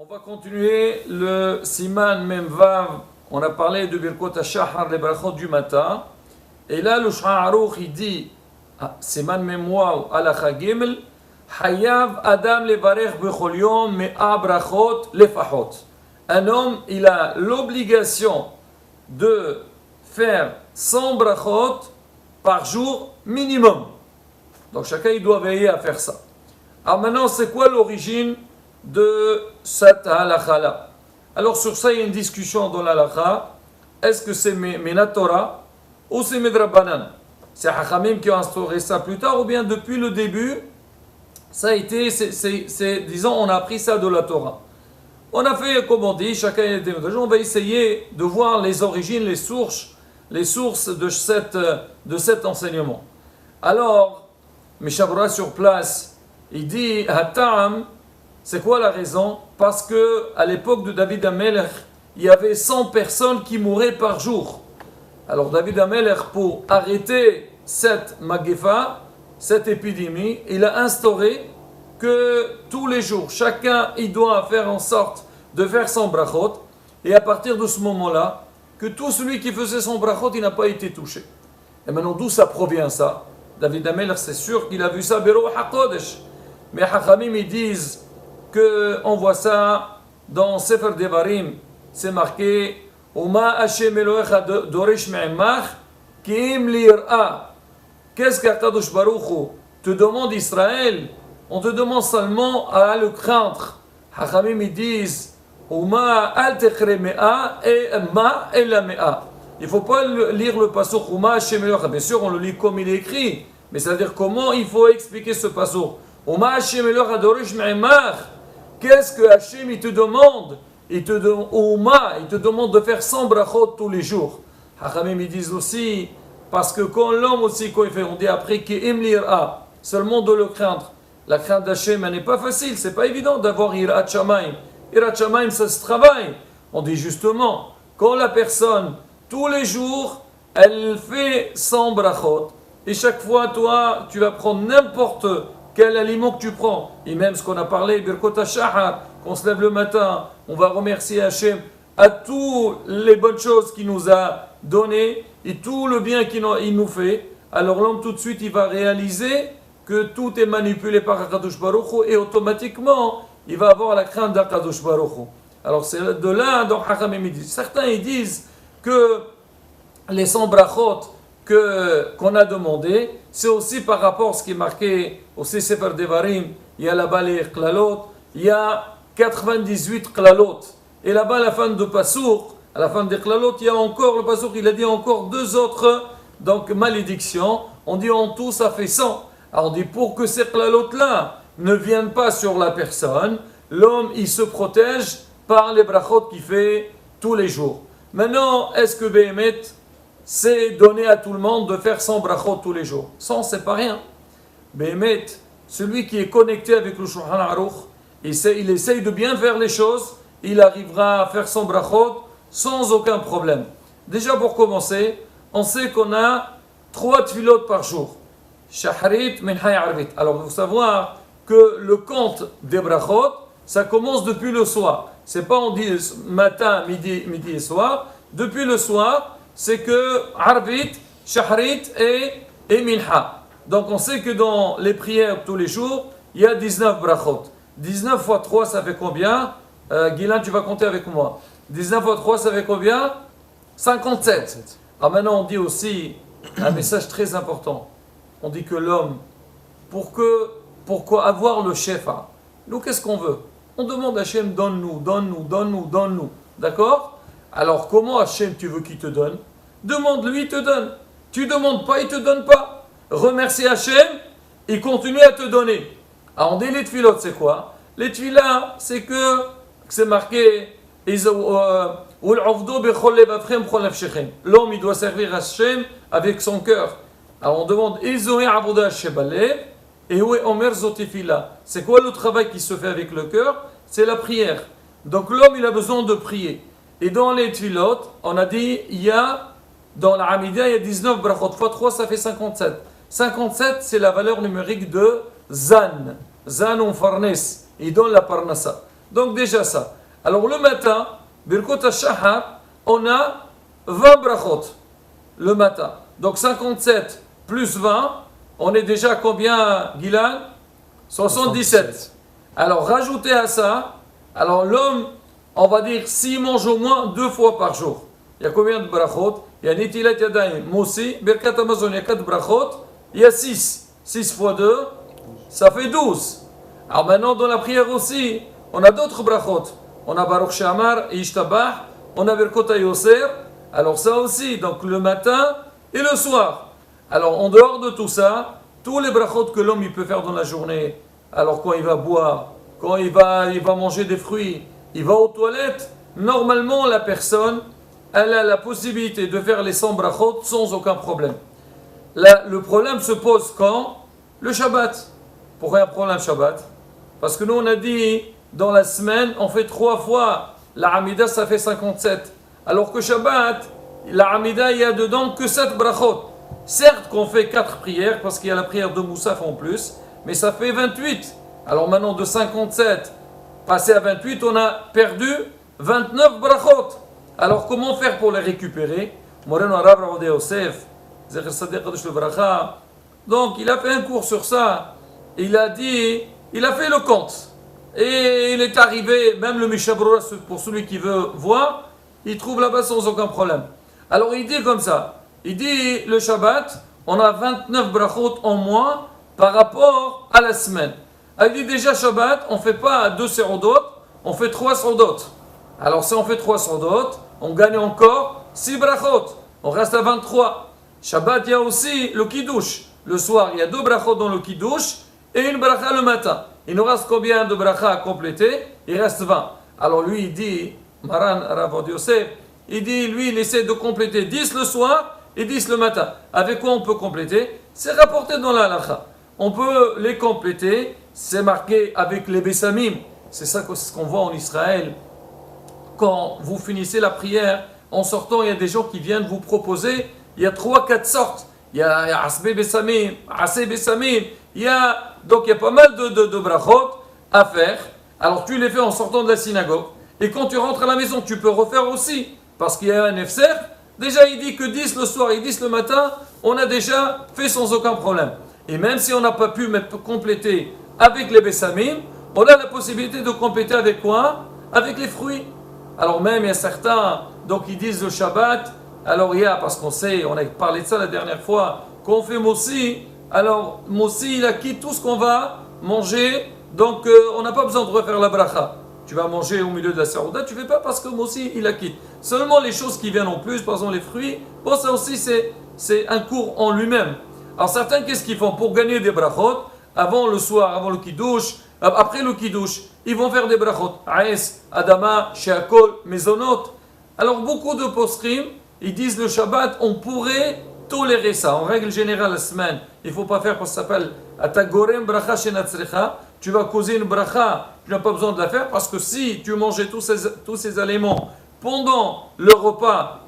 On va continuer le Siman Memvav. On a parlé de Birkot HaShahar, les brachot du matin. Et là, le Shulchan Aruch, il dit, Siman Memwav Halacha Gimel, Hayav Adam levarech bechol yom me'a brachot lefachot. Un homme, il a l'obligation de faire 100 brachot par jour minimum. Donc chacun, il doit veiller à faire ça. Alors maintenant, c'est quoi l'origine de cette halakha-là? Alors sur ça, il y a une discussion dans l'halakha. Est-ce que c'est Minat Torah ou c'est Midrabanan? C'est Hachamim qui ont instauré ça plus tard, ou bien depuis le début, ça a été, disons, on a appris ça de la Torah. On a fait, comme on dit, chacun est démodé. On va essayer de voir les origines, les sources de cet enseignement. Alors, Mishabura sur place, il dit, Hatam, c'est quoi la raison? Parce que à l'époque de David HaMelech, il y avait 100 personnes qui mouraient par jour. Alors David HaMelech, pour arrêter cette magéfa, cette épidémie, il a instauré que tous les jours, chacun il doit faire en sorte de faire son brachot, et à partir de ce moment-là, que tout celui qui faisait son brachot, il n'a pas été touché. Et maintenant, d'où ça provient ça? David HaMelech, c'est sûr qu'il a vu ça, Bero HaKodesh. Mais Hachamim, ils disent qu'on voit ça dans Sefer Devarim, c'est marqué Uma Hashem Elohecha Dorish Me'emach Ki'im Lir'a. Qu'est-ce qu'Akadosh Baruch Hu te demande, Israël? On te demande seulement à le craindre. Hachamim, ils disent Uma Al Techre Me'a et Ma Ela Me'a. Il ne faut pas lire le pasuk Uma Hashem Elohecha. Bien sûr, on le lit comme il est écrit, mais c'est-à-dire comment il faut expliquer ce pasuk. Uma Hashem Elohecha Dorish Me'emach. Qu'est-ce que Hachem il te demande? Il te demande de faire 100 brachot tous les jours. Hachamim ils disent aussi, parce que quand l'homme aussi, quand il fait, on dit après qu'il lira, seulement de le craindre. La crainte d'Hachem, elle n'est pas facile, c'est pas évident d'avoir Irat Shamaim. Irat Shamaim, ça se travaille. On dit justement, quand la personne, tous les jours, elle fait 100 brachot, et chaque fois, toi, tu vas prendre n'importe quel aliment que tu prends, et même ce qu'on a parlé, Birkot HaShahar, qu'on se lève le matin, on va remercier Hachem à toutes les bonnes choses qu'il nous a données et tout le bien qu'il nous fait. Alors l'homme tout de suite il va réaliser que tout est manipulé par HaKadosh Baruch Hu et automatiquement il va avoir la crainte d'HaKadosh Baruch Hu. Alors c'est de là dont Hachamim dit. Certains ils disent que les 100 brachot qu'on a demandé, c'est aussi par rapport à ce qui est marqué au Sefer Devarim, il y a là-bas les klalot, il y a 98 klalot. Et là-bas, à la fin de Passour, à la fin des klalot, il y a encore, le Passour, il a dit encore 2 autres donc malédictions. On dit en tout, ça fait 100. Alors on dit, pour que ces klalot-là ne viennent pas sur la personne, l'homme, il se protège par les brachot qu'il fait tous les jours. Maintenant, est-ce que Béhémet, c'est donné à tout le monde de faire 100 brachot tous les jours? 100, c'est pas rien. Béhémet, celui qui est connecté avec le Shulchan Aruch, il essaye de bien faire les choses, il arrivera à faire son brachot sans aucun problème. Déjà pour commencer, on sait qu'on a 3 tfilot par jour. Shaharit, Mincha, Arvit. Alors il faut savoir que le compte des brachot, ça commence depuis le soir. C'est pas on dit matin, midi et soir. Depuis le soir, c'est que Arvit, Shaharit et Mincha. Donc on sait que dans les prières tous les jours, il y a 19 brachot. 19 fois 3, ça fait combien? Guylain, tu vas compter avec moi. 19 fois 3, ça fait combien? 57. Alors maintenant, on dit aussi un message très important. On dit que l'homme, pourquoi avoir le chef, hein? Nous, qu'est-ce qu'on veut? On demande à Hachem, donne-nous. D'accord? Alors, comment Hachem, tu veux qu'il te donne? Demande-lui, il te donne. Tu ne demandes pas, il ne te donne pas. Remercie Hachem, il continue à te donner. Alors on dit les tefilot, c'est quoi? Les tefillah, c'est que c'est marqué l'homme il doit servir Hachem avec son cœur. Alors on demande c'est quoi le travail qui se fait avec le cœur? C'est la prière. Donc l'homme il a besoin de prier. Et dans les tefilot, on a dit dans la Hamidah il y a 19 brachot fois 3 ça fait 57. 57 c'est la valeur numérique de Zan. Zan on farnes. Il donne la parnassa. Donc déjà ça. Alors le matin, Birkot al-Shahar, on a 20 brachot le matin. Donc 57 plus 20, on est déjà à combien, Gilal? 77. Alors rajoutez à ça, alors l'homme, on va dire, s'il mange au moins 2 fois par jour. Il y a combien de brachot? Il y a Nitilat Yadayim, Moussi, Birkat Amazon, il y a 4 brachot, il y a 6. 6 fois 2, ça fait 12. Alors maintenant, dans la prière aussi, on a d'autres brachot. On a Baruch Shamar et Ishtabah, on a Birkot Yoser. Alors ça aussi, donc le matin et le soir. Alors en dehors de tout ça, tous les brachot que l'homme il peut faire dans la journée, alors quand il va boire, quand il va manger des fruits, il va aux toilettes, normalement la personne, elle a la possibilité de faire les 100 brachot sans aucun problème. Là, le problème se pose quand? Le Shabbat. Pourquoi il y a un problème Shabbat? Parce que nous on a dit, dans la semaine, on fait 3 fois. La Hamida, ça fait 57. Alors que Shabbat, la Hamida, il y a dedans que 7 brachot. Certes qu'on fait 4 prières, parce qu'il y a la prière de Moussaf en plus, mais ça fait 28. Alors maintenant, de 57, passé à 28, on a perdu 29 brachot. Alors comment faire pour les récupérer? Moreno Rav Rav Yosef, donc il a fait un cours sur ça. Il a dit, il a fait le compte. Et il est arrivé, même le Mishabroura, pour celui qui veut voir, il trouve là-bas sans aucun problème. Alors il dit comme ça, il dit le Shabbat, on a 29 brachot en moins par rapport à la semaine. Il dit déjà Shabbat, on ne fait pas 2 sérodot, on fait 3 sérodot. Alors si on fait 3 sérodot, on gagne encore 6 brachot, on reste à 23. Shabbat, il y a aussi le Kiddush. Le soir, il y a 2 brachot dans le Kiddush et une bracha le matin. Il nous reste combien de brachas à compléter? Il reste 20. Alors lui, il dit, Maran Rav Yosef, il dit, lui, il essaie de compléter 10 le soir et 10 le matin. Avec quoi on peut compléter? C'est rapporté dans la halakha. On peut les compléter, c'est marqué avec les Bessamim. C'est ça ce qu'on voit en Israël. Quand vous finissez la prière, en sortant, il y a des gens qui viennent vous proposer, il y a 3-4 sortes. Il y a Asbe Bessamim, Asbe Bessamim, donc il y a pas mal de brachot à faire. Alors tu les fais en sortant de la synagogue. Et quand tu rentres à la maison, tu peux refaire aussi. Parce qu'il y a un efser. Déjà il dit que 10 le soir et 10 le matin, on a déjà fait sans aucun problème. Et même si on n'a pas pu compléter avec les Bessamim, on a la possibilité de compléter avec quoi? Avec les fruits. Alors même il y a certains, donc ils disent le Shabbat. Alors il y a, parce qu'on sait, on a parlé de ça la dernière fois, qu'on fait Mossi. Alors Mossi il acquitte tout ce qu'on va manger, donc on n'a pas besoin de refaire la bracha. Tu vas manger au milieu de la sarouda, tu ne fais pas parce que Mossi il acquitte. Seulement les choses qui viennent en plus, par exemple les fruits, bon ça aussi c'est un cours en lui-même. Alors certains qu'est-ce qu'ils font pour gagner des brachot? Avant le soir, avant le kiddush, après le kiddush, ils vont faire des brachot. Aes, Adama, Sheakol, Mezonot. Alors beaucoup de posrim, ils disent le Shabbat, on pourrait tolérer ça. En règle générale, la semaine, il ne faut pas faire parce que ça s'appelle Atagorem bracha shenatzrecha. Tu vas causer une bracha, tu n'as pas besoin de la faire parce que si tu mangeais tous ces aliments pendant le repas,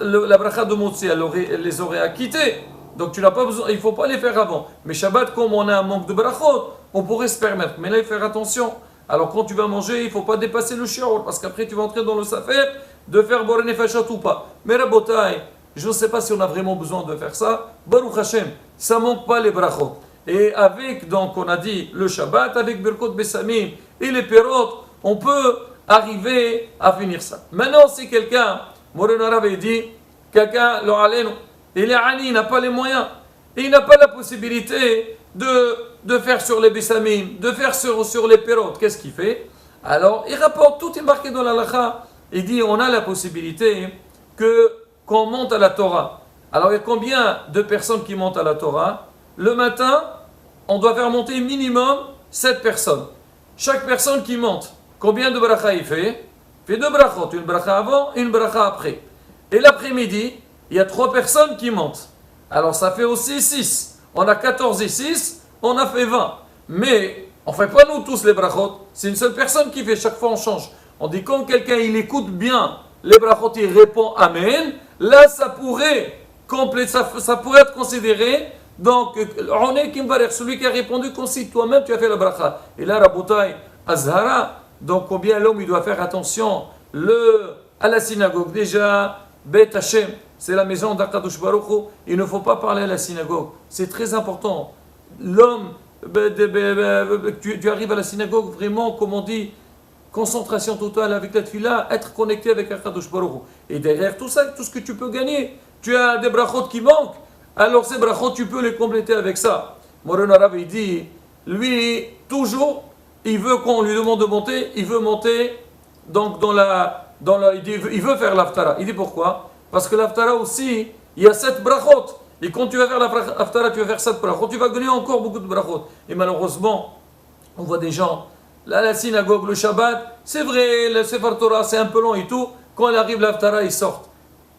la bracha de Motzi, elle les aurait acquittés. Donc tu n'as pas besoin, il ne faut pas les faire avant. Mais Shabbat, comme on a un manque de brachot, on pourrait se permettre. Mais là, il faut faire attention. Alors quand tu vas manger, il ne faut pas dépasser le shiur parce qu'après tu vas entrer dans le safer de faire boré nefashat ou pas. Mais Rabotai, je ne sais pas si on a vraiment besoin de faire ça. Baruch Hashem, ça ne manque pas les brachot. Et avec, donc on a dit le Shabbat, avec Birkot Bessamim et les Perot, on peut arriver à finir ça. Maintenant, si quelqu'un, Moreno avait dit, quelqu'un, le aleno, il est ani, il n'a pas les moyens, et il n'a pas la possibilité de faire sur les Bessamim, de faire sur les Perot, qu'est-ce qu'il fait? Alors, il rapporte, tout est marqué dans la halakha, il dit, on a la possibilité qu'on monte à la Torah. Alors, il y a combien de personnes qui montent à la Torah? Le matin, on doit faire monter minimum 7 personnes. Chaque personne qui monte, combien de bracha il fait? Il fait 2 brachot, une bracha avant et une bracha après. Et l'après-midi, il y a 3 personnes qui montent. Alors ça fait aussi 6. On a 14 et 6, on a fait 20. Mais on ne fait pas nous tous les brachot. C'est une seule personne qui fait, chaque fois on change. On dit quand quelqu'un il écoute bien les brachot, il répond Amen. Là ça pourrait être considéré. Donc, on est Kimbarer, celui qui a répondu comme si toi-même tu as fait la bracha. Et là, Rabotai, Azhara, Donc combien l'homme il doit faire attention à la synagogue. Déjà, Bet Hashem, c'est la maison d'Akadosh Baruch Hu. Il ne faut pas parler à la synagogue. C'est très important. L'homme, tu arrives à la synagogue vraiment, comme on dit, concentration totale avec la tefila, être connecté avec Akadosh Baruch Hu. Et derrière tout ça, tout ce que tu peux gagner, tu as des brachot qui manquent, alors ces brachot, tu peux les compléter avec ça. Moreno Arabe, il dit, lui, toujours, il veut qu'on lui demande de monter, il veut monter donc il veut faire l'Aftara. Il dit pourquoi? Parce que l'Aftara aussi, il y a 7 brachot. Et quand tu vas faire l'Aftara, tu vas faire 7 brachot, tu vas gagner encore beaucoup de brachot. Et malheureusement, on voit des gens, là, la synagogue, le Shabbat, c'est vrai, le Sefer Torah, c'est un peu long et tout. Quand il arrive l'Aftara, ils sortent.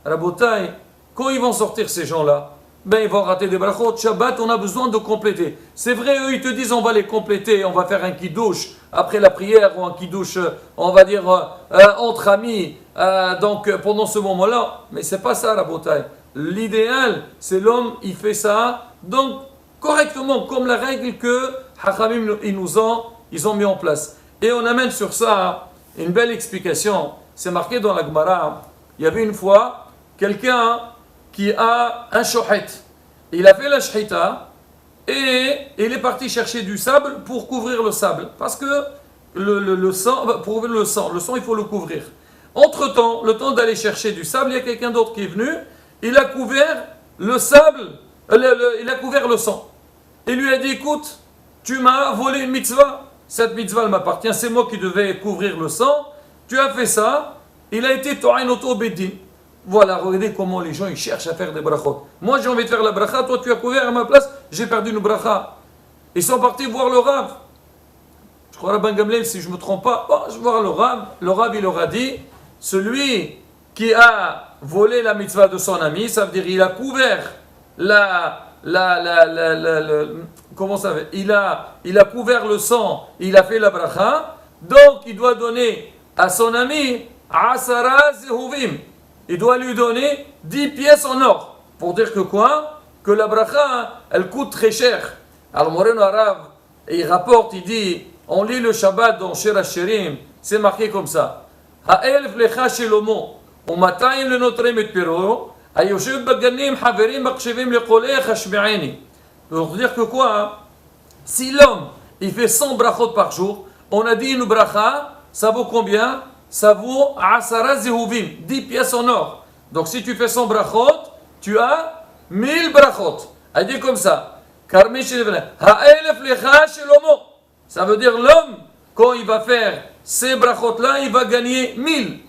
Rabotai, quand ils vont sortir ces gens-là, ils vont rater des brachot. Shabbat, on a besoin de compléter. C'est vrai, eux, ils te disent, on va les compléter, on va faire un kiddush après la prière, ou un kiddush, on va dire, entre amis, donc pendant ce moment-là. Mais c'est pas ça, Rabotai. L'idéal, c'est l'homme, il fait ça, donc correctement, comme la règle que Hachamim, ils ont mis en place. Et on amène sur ça une belle explication. C'est marqué dans la Gemara. Il y avait une fois quelqu'un qui a un shohet. Il a fait la shhita et il est parti chercher du sable pour couvrir le sable. Parce que le sang, pour couvrir le sang, il faut le couvrir. Entre-temps, le temps d'aller chercher du sable, il y a quelqu'un d'autre qui est venu. Il a couvert le sable, il a couvert le sang. Il lui a dit, écoute, tu m'as volé une mitzvah. Cette mitzvah, elle m'appartient, c'est moi qui devais couvrir le sang. Tu as fait ça, il a été To'ain Oto Beddin. Voilà, regardez comment les gens ils cherchent à faire des brachot. Moi j'ai envie de faire la bracha, toi tu as couvert à ma place, j'ai perdu une bracha. Ils sont partis voir le Rav. Je crois Rabban Gamliel, si je ne me trompe pas, je vais voir le Rav. Le Rav il leur a dit, celui qui a volé la mitzvah de son ami, ça veut dire il a couvert comment ça veut, il a couvert le sang, il a fait la bracha, donc il doit donner à son ami Asara Zehuvim. Il doit lui donner 10 pièces en or. Pour dire que quoi? Que la bracha, elle coûte très cher. Alors Moreno Arabe, il rapporte, il dit, on lit le Shabbat dans Shir HaShirim, c'est marqué comme ça. Ha'elef lecha shelomo, u'matayim lenotrem et piro, ha'yoshev baganim haverim makshevim lekolech hashme'eni. Pour dire que quoi? Si l'homme, il fait 100 brachot par jour, on a dit une bracha, ça vaut combien? Ça vaut Asara Zehuvim, 10 pièces en or. Donc si tu fais 100 brachot, tu as 1000 brachot. Elle dit comme ça. Ça veut dire l'homme, quand il va faire ces brachot-là, il va gagner 1000.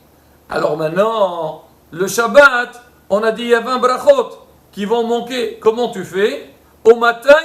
Alors maintenant, le Shabbat, on a dit il y a 20 brachot qui vont manquer. Comment tu fais? Au matin,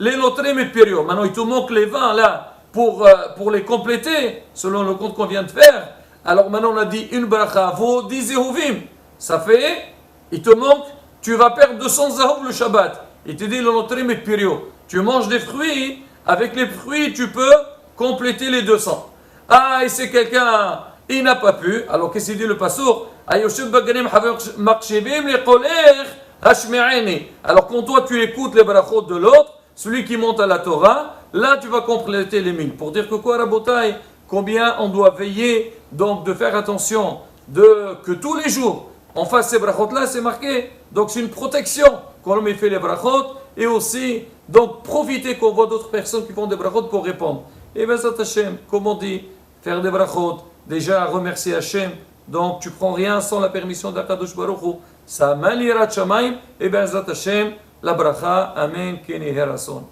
les notrem et pério. Maintenant, il te manque les 20 là pour les compléter, selon le compte qu'on vient de faire. Alors maintenant on a dit une bracha vaut 10 zehuvim. Ça fait, il te manque, tu vas perdre 200 zahuv le Shabbat. Il te dit le notrim et pirio. Tu manges des fruits, avec les fruits tu peux compléter les 200. Ah, et c'est quelqu'un, il n'a pas pu. Alors qu'est-ce qu'il dit le passour? Alors quand toi tu écoutes les brachot de l'autre, celui qui monte à la Torah, là tu vas compléter les 1000. Pour dire que quoi, Rabotai? Combien on doit veiller, donc de faire attention, que tous les jours, on fasse ces brachot-là, c'est marqué. Donc c'est une protection quand on fait les brachot, et aussi, donc profiter qu'on voit d'autres personnes qui font des brachot pour répondre. Et bien, ça Hashem, comme on dit, faire des brachot, déjà remercier Hashem, donc tu prends rien sans la permission d'Akadosh Baruch Hu, ça malirat shamaim, et bien, ça Hashem, la bracha, amen, keni herason.